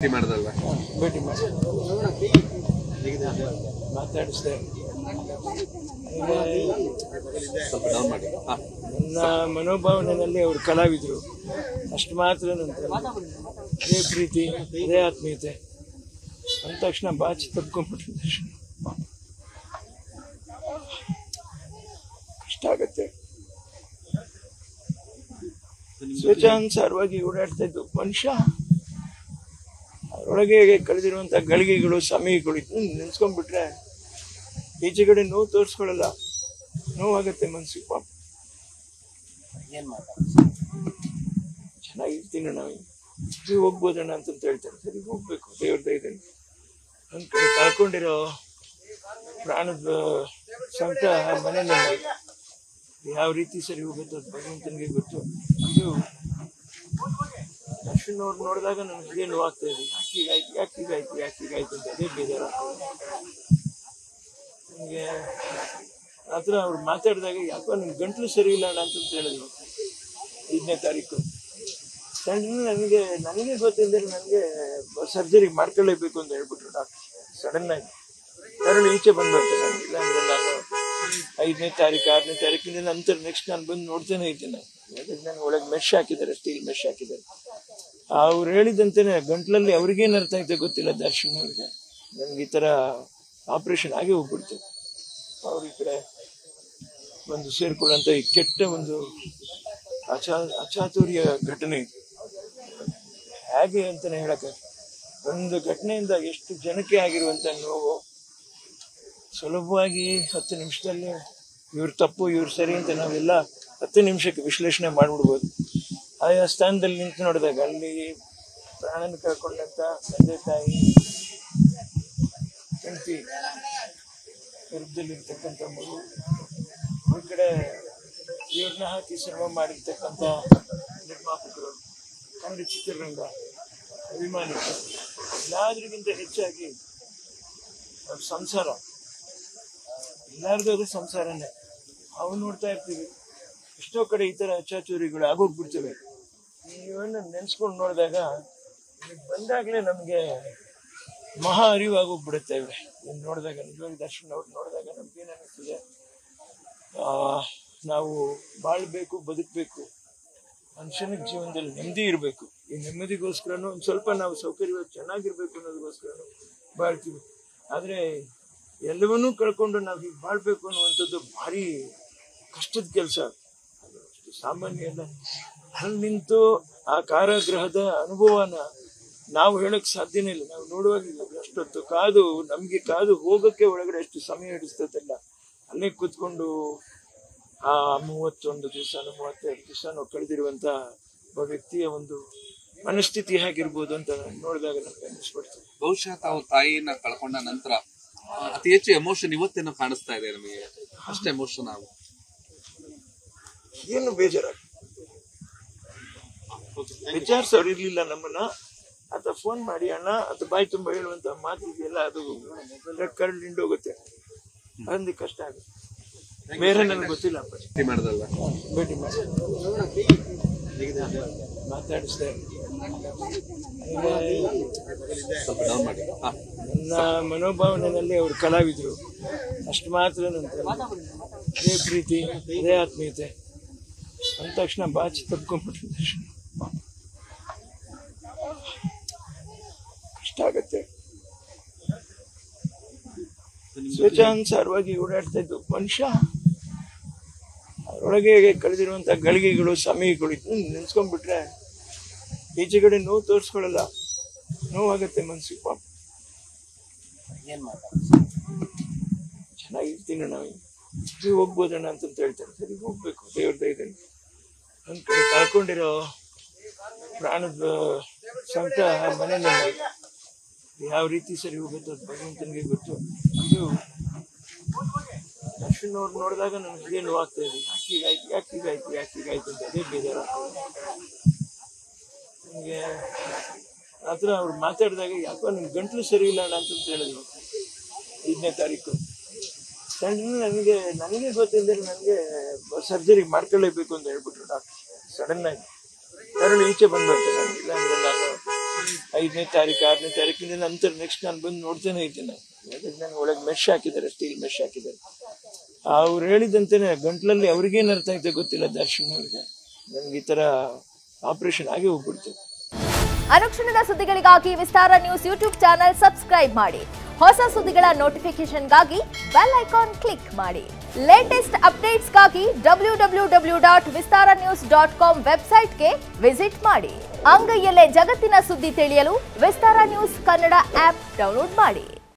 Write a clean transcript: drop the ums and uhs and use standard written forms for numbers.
ಮಾಡಿದಲ್ವಾ? ಭೇಟಿ ಮಾಡಿ ಮಾತಾಡಿಸಿದೆ. ನನ್ನ ಮನೋಭಾವನೆಯಲ್ಲಿ ಅವರು ಕಲಾವಿದರು ಅಷ್ಟು ಮಾತ್ರ. ನಂತರ ಅದೇ ಪ್ರೀತಿ, ಅದೇ ಆತ್ಮೀಯತೆ ಅಂದ ತಕ್ಷಣ ಬಾಚಿ ತಪ್ಕೊಂಡ್ಬಿಟ್ಟಿದ್ದೆ. ಕಷ್ಟ ಆಗತ್ತೆ. ಸ್ವೇಚ್ಛಾನುಸಾರವಾಗಿ ಓಡಾಡ್ತಾ ಇದ್ದು ಮನುಷ್ಯ ಅದರೊಳಗೆ ಕಳೆದಿರುವಂತ ಗಳಿಗೆಗಳು, ಸಮಯಗಳು ನೆನ್ಸ್ಕೊಂಡ್ಬಿಟ್ರೆ ಈಚೆಗಡೆ ನೋವು ತೋರಿಸ್ಕೊಳ್ಳಲ್ಲ, ನೋವಾಗತ್ತೆ ಮನ್ಸಿಗೆ. ಪಾಪ ಚೆನ್ನಾಗಿರ್ತೀನಿ ನಾವು ಹೋಗ್ಬೋದಣ್ಣ ಅಂತ ಹೇಳ್ತಾರೆ. ಸರಿ ಹೋಗ್ಬೇಕು, ದೇವ್ರ ದಯದಲ್ಲಿ. ಒಂದ್ ಕಡೆ ಕಳ್ಕೊಂಡಿರೋ ಪ್ರಾಣದ ಸಂಕಟ ಮನೆಯಲ್ಲಿ ಯಾವ ರೀತಿ ಸರಿ ಹೋಗುತ್ತೆ ಅದು ಭಗವಂತನಿಗೆ ಗೊತ್ತು. ಇದು ದರ್ಶನ್ ಅವ್ರು ನೋಡಿದಾಗ ನನಗೆ ಅದೇ ನೋವಾಗ್ತಾ ಇದೆ. ಯಾಕೀಗಾಯ್ತು ಅಂತ ಅದೇ ಬೇಜಾರಾಗ್ತದೆ ನನಗೆ. ಆತರ ಅವ್ರು ಮಾತಾಡಿದಾಗ ಯಾಕೋ ನಿಮ್ ಗಂಟ್ಲು ಸರಿ ಇಲ್ಲ ಅಣ್ಣ ಅಂತ ಹೇಳಿದ್ರು 5ನೇ ತಾರೀಕು. ನನಗೆ ಗೊತ್ತಿಲ್ಲದೆ ನನಗೆ ಸರ್ಜರಿ ಮಾಡ್ಕೊಳ್ಳೇಬೇಕು ಅಂತ ಹೇಳ್ಬಿಟ್ರು ಡಾಕ್ಟರ್. ಸಡನ್ ಆಗಿ ಕರಳು ಈಚೆ ಬಂದ್ಬರ್ತೇನೆ. ಇಲ್ಲ ಅಂದ್ರೆ ನಾನು 5ನೇ ತಾರೀಕು 6ನೇ ತಾರೀಕಿನ ನಂತರ ನೆಕ್ಸ್ಟ್ ನಾನು ಬಂದು ನೋಡ್ತೇನೆ ಇದ್ದೇನೆ. ನಾನು ಒಳಗೆ ಮೆಶ್ ಹಾಕಿದ್ದಾರೆ, ಸ್ಟೀಲ್ ಮೆಶ್ ಹಾಕಿದ್ದಾರೆ. ಅವ್ರು ಹೇಳಿದಂತೆನೆ ಗಂಟ್ಲಲ್ಲಿ ಅವ್ರಿಗೇನು ಅರ್ಥ ಐತೆ ಗೊತ್ತಿಲ್ಲ ದರ್ಶನ್ ಅವ್ರಿಗೆ. ನನ್ಗೆ ಈ ತರ ಆಪರೇಷನ್ ಆಗಿ ಹೋಗ್ಬಿಡ್ತು. ಅವ್ರ ಈ ಕಡೆ ಒಂದು ಸೇರ್ಕೊಳ್ಳುವಂತ ಈ ಕೆಟ್ಟ ಒಂದು ಅಚಾತುರ್ಯ ಘಟನೆ ಹೇಗೆ ಅಂತಾನೆ ಹೇಳಕ್ಕೆ. ಒಂದು ಘಟನೆಯಿಂದ ಎಷ್ಟು ಜನಕ್ಕೆ ಆಗಿರುವಂತ ನೋವು ಸುಲಭವಾಗಿ 10 ನಿಮಿಷದಲ್ಲಿ ಇವ್ರ ತಪ್ಪು ಇವ್ರ ಸರಿ ಅಂತ ನಾವೆಲ್ಲ 10 ನಿಮಿಷಕ್ಕೆ ವಿಶ್ಲೇಷಣೆ ಮಾಡ್ಬಿಡ್ಬೋದು. ಆಯಾ ಸ್ಥಾನದಲ್ಲಿ ನಿಂತು ನೋಡಿದಾಗ ಅಲ್ಲಿ ಪ್ರಾಣನ ಕಳ್ಕೊಂಡಂತ ತಂದೆ ತಾಯಿ, ಹೆಂಡತಿ, ವಿರುದ್ಧದಲ್ಲಿರ್ತಕ್ಕಂಥ ಮಗು, ಈ ಕಡೆ ಇವ್ರನ್ನ ಹಾಕಿ ಸಿನಿಮಾ ಮಾಡಿರ್ತಕ್ಕಂಥ ನಿರ್ಮಾಪಕರು, ಕನ್ನಡ ಚಿತ್ರರಂಗ ಅಭಿಮಾನಿಗಳು, ಎಲ್ಲಾದ್ರಿಗಿಂತ ಹೆಚ್ಚಾಗಿ ಅವ್ರ ಸಂಸಾರ, ಎಲ್ಲಾರ್ದು ಅದು ಸಂಸಾರನೇ. ಅವು ನೋಡ್ತಾ ಇರ್ತೀವಿ. ಎಷ್ಟೋ ಕಡೆ ಈ ತರ ಅಚಾಚುರಿಗಳು ಆಗೋಗ್ಬಿಡ್ತವೆ. ಇವನ್ನ ನೆನ್ಸ್ಕೊಂಡು ನೋಡಿದಾಗ ಬಂದಾಗ್ಲೇ ನಮ್ಗೆ ಮಹಾ ಅರಿವು ಆಗೋಗ್ಬಿಡುತ್ತೆ. ಇವ್ರು ನೋಡಿದಾಗ, ನಿಜವಾಗಿ ದರ್ಶನ್ ಅವ್ರು ನೋಡಿದಾಗ ನಮ್ಗೇನ್ ಅನಿಸ್ತದೆ, ನಾವು ಬಾಳ್ಬೇಕು, ಬದುಕಬೇಕು, ಮನುಷ್ಯನ ಜೀವನದಲ್ಲಿ ನೆಮ್ಮದಿ ಇರಬೇಕು. ಈ ನೆಮ್ಮದಿಗೋಸ್ಕರನೂ ಒಂದ್ ಸ್ವಲ್ಪ ನಾವು ಸೌಕರ್ಯವಾಗಿ ಚೆನ್ನಾಗಿರ್ಬೇಕು ಅನ್ನೋದಕ್ಕೋಸ್ಕರ ಬಾಳ್ತೀವಿ. ಆದ್ರೆ ಎಲ್ಲವನ್ನೂ ಕಳ್ಕೊಂಡು ನಾವು ಹೀಗೆ ಬಾಳ್ಬೇಕು ಅನ್ನುವಂಥದ್ದು ಭಾರಿ ಕಷ್ಟದ ಕೆಲಸ. ಅದು ಅಷ್ಟು ಸಾಮಾನ್ಯ ಅಲ್ಲ. ಅಲ್ಲಿ ನಿಂತು ಆ ಕಾರಾಗೃಹದ ಅನುಭವನ ನಾವು ಹೇಳಕ್ ಸಾಧ್ಯನೇ ಇಲ್ಲ. ನಾವು ನೋಡುವಾಗಿಲ್ಲ ಅಷ್ಟೊತ್ತು ನಮ್ಗೆ ಕಾದು ಹೋಗಕ್ಕೆ ಒಳಗಡೆ ಎಷ್ಟು ಸಮಯ ಹಿಡಿಸ್ತದಲ್ಲ. ಅಲ್ಲೇ ಕೂತ್ಕೊಂಡು ಆ 31 ದಿವಸನೋ 32 ದಿವಸನೋ ಕಳೆದಿರುವಂತ ಒಬ್ಬ ವ್ಯಕ್ತಿಯ ಒಂದು ಮನಸ್ಥಿತಿ ಹೇಗಿರ್ಬೋದು ಅಂತ ನೋಡಿದಾಗ ನಮ್ಗೆ ಅನ್ನಿಸ್ಬಿಡ್ತದೆ. ಬಹುಶಃ ತಾವು ತಾಯಿಯನ್ನ ಕಳ್ಕೊಂಡ ನಂತರ ಅತಿ ಹೆಚ್ಚು ಎಮೋಷನ್ ಇವತ್ತೇನೋ ಕಾಣಿಸ್ತಾ ಇದೆ ನಮಗೆ. ಅಷ್ಟು ಎಮೋಷನ್ ಏನು ಬೇಜಾರಾಗ ವಿಚಾರಿಸೋರು ಇರ್ಲಿಲ್ಲ ನಮ್ಮನ್ನ. ಆತ ಫೋನ್ ಮಾಡಿ ಅಣ್ಣ ಆತ ಬಾಯಿ ತುಂಬ ಹೇಳುವಂತ ಮಾತು ಇದೆಯಲ್ಲ, ಅದು ಕರಳು ಹಿಂಡೋಗುತ್ತೆ. ಅಂದಿ ಕಷ್ಟ ಆಗುತ್ತೆ. ಬೇರೆ ನನ್ಗೆ ಗೊತ್ತಿಲ್ಲ. ಮಾಡಿದಲ್ವಾ? ಭೇಟಿ ಮಾಡಿ ಮಾತಾಡಿಸಿದೆ. ನನ್ನ ಮನೋಭಾವನೆಯಲ್ಲಿ ಅವರು ಕಲಾವಿದರು ಅಷ್ಟು ಮಾತ್ರ. ನಂತರ ಅದೇ ಪ್ರೀತಿ, ಅದೇ ಆತ್ಮೀಯತೆ ಅಂದ ತಕ್ಷಣ ಬಾಚಿ ತಪ್ಕೊಂಡ್ಬಿಟ್ಟಿದ್ದೆ. ಕಷ್ಟ ಆಗತ್ತೆ. ಸ್ವೇಚ್ಛಾನುಸಾರವಾಗಿ ಓಡಾಡ್ತಾ ಇದ್ದು ಮನುಷ್ಯ ಅದರೊಳಗೆ ಕಳೆದಿರುವಂತ ಗಳಿಗೆಗಳು, ಸಮಯಗಳು ನೆನ್ಸ್ಕೊಂಡ್ಬಿಟ್ರೆ ಈಚೆಗಡೆ ನೋವು ತೋರಿಸ್ಕೊಳ್ಳಲ್ಲ, ನೋವಾಗತ್ತೆ ಮನ್ಸಿಗೆ. ಪಾಪ ಚೆನ್ನಾಗಿರ್ತೀನಿ ನಾವು ಹೋಗ್ಬೋದಣ್ಣ ಅಂತ ಹೇಳ್ತಾರೆ. ಸರಿ ಹೋಗ್ಬೇಕು, ದೇವ್ರ ದಯದಲ್ಲಿ. ಒಂದ್ ಕಡೆ ಕಳ್ಕೊಂಡಿರೋ ಪ್ರಾಣದ ಸಂಕಟ ಮನೆಯಲ್ಲಿ ಯಾವ ರೀತಿ ಸರಿ ಹೋಗುತ್ತೆ ಅದು ಭಗವಂತನಿಗೆ ಗೊತ್ತು. ಇದು ದರ್ಶನ್ ಅವ್ರು ನೋಡಿದಾಗ ನನಗೆ ಅದೇ ನೋವಾಗ್ತಾ ಇದೆ. ಯಾಕೀಗಾಯ್ತು ಅಂತ ಅದೇ ಬೇಜಾರಾಗ್ತದೆ ನನಗೆ. ಆತರ ಅವ್ರು ಮಾತಾಡಿದಾಗ ಯಾಕೋ ನಿಮ್ ಗಂಟ್ಲು ಸರಿ ಇಲ್ಲ ಅಣ್ಣ ಅಂತ ಹೇಳಿದ್ರು 5ನೇ ತಾರೀಕು. ನನಗೆ ಗೊತ್ತಿಲ್ಲದೆ ನನಗೆ ಸರ್ಜರಿ ಮಾಡ್ಕೊಳ್ಳೇಬೇಕು ಅಂತ ಹೇಳ್ಬಿಟ್ರು ಡಾಕ್ಟರ್. ಸಡನ್ ಆಗಿ ಕರಳು ಈಚೆ ಬಂದ್ಬರ್ತೇನೆ. ಇಲ್ಲ ಅಂದ್ರೆ ನಾನು 5ನೇ ತಾರೀಕು 6ನೇ ತಾರೀಕಿನ ನಂತರ ನೆಕ್ಸ್ಟ್ ನಾನು ಬಂದು ನೋಡ್ತಾನೆ ಇದ್ದೇನೆ. ನಾನು ಒಳಗೆ ಮೆಶ್ ಹಾಕಿದ್ದಾರೆ, ಸ್ಟೀಲ್ ಮೆಶ್ ಹಾಕಿದ್ದಾರೆ. ಅವ್ರು ಹೇಳಿದಂತೆನೆ ಗಂಟ್ಲಲ್ಲಿ ಅವ್ರಿಗೇನು ಅರ್ಥ ಆಯ್ತು ಗೊತ್ತಿಲ್ಲ, ದರ್ಶನ್ ಅವ್ರಿಗೆ. ನನ್ಗೆ ಈ ತರ ಆಪರೇಷನ್ ಆಗಿ ಹೋಗ್ಬಿಡ್ತು. ಅನುಕ್ಷಣದ ಸುದ್ದಿಗಳಿಗಾಗಿ ವಿಸ್ತಾರ ನ್ಯೂಸ್ ಯೂಟ್ಯೂಬ್ ಚಾನೆಲ್ ಸಬ್ಸ್ಕ್ರೈಬ್ ಮಾಡಿ. ಹೊಸ ಸುದ್ದಿಗಳ ನೋಟಿಫಿಕೇಶನ್ಗಾಗಿ ಬೆಲ್ ಐಕಾನ್ ಕ್ಲಿಕ್ ಮಾಡಿ. ಲೇಟೆಸ್ಟ್ ಅಪ್ಡೇಟ್ಸ್ಗಾಗಿ www.vistaranews.com ವೆಬ್ಸೈಟ್ಗೆ ವಿಸಿಟ್ ಮಾಡಿ. ಅಂಗೈಯಲ್ಲೇ ಜಗತ್ತಿನ ಸುದ್ದಿ ತಿಳಿಯಲು ವಿಸ್ತಾರ ನ್ಯೂಸ್ ಕನ್ನಡ ಆಪ್ ಡೌನ್ಲೋಡ್ ಮಾಡಿ.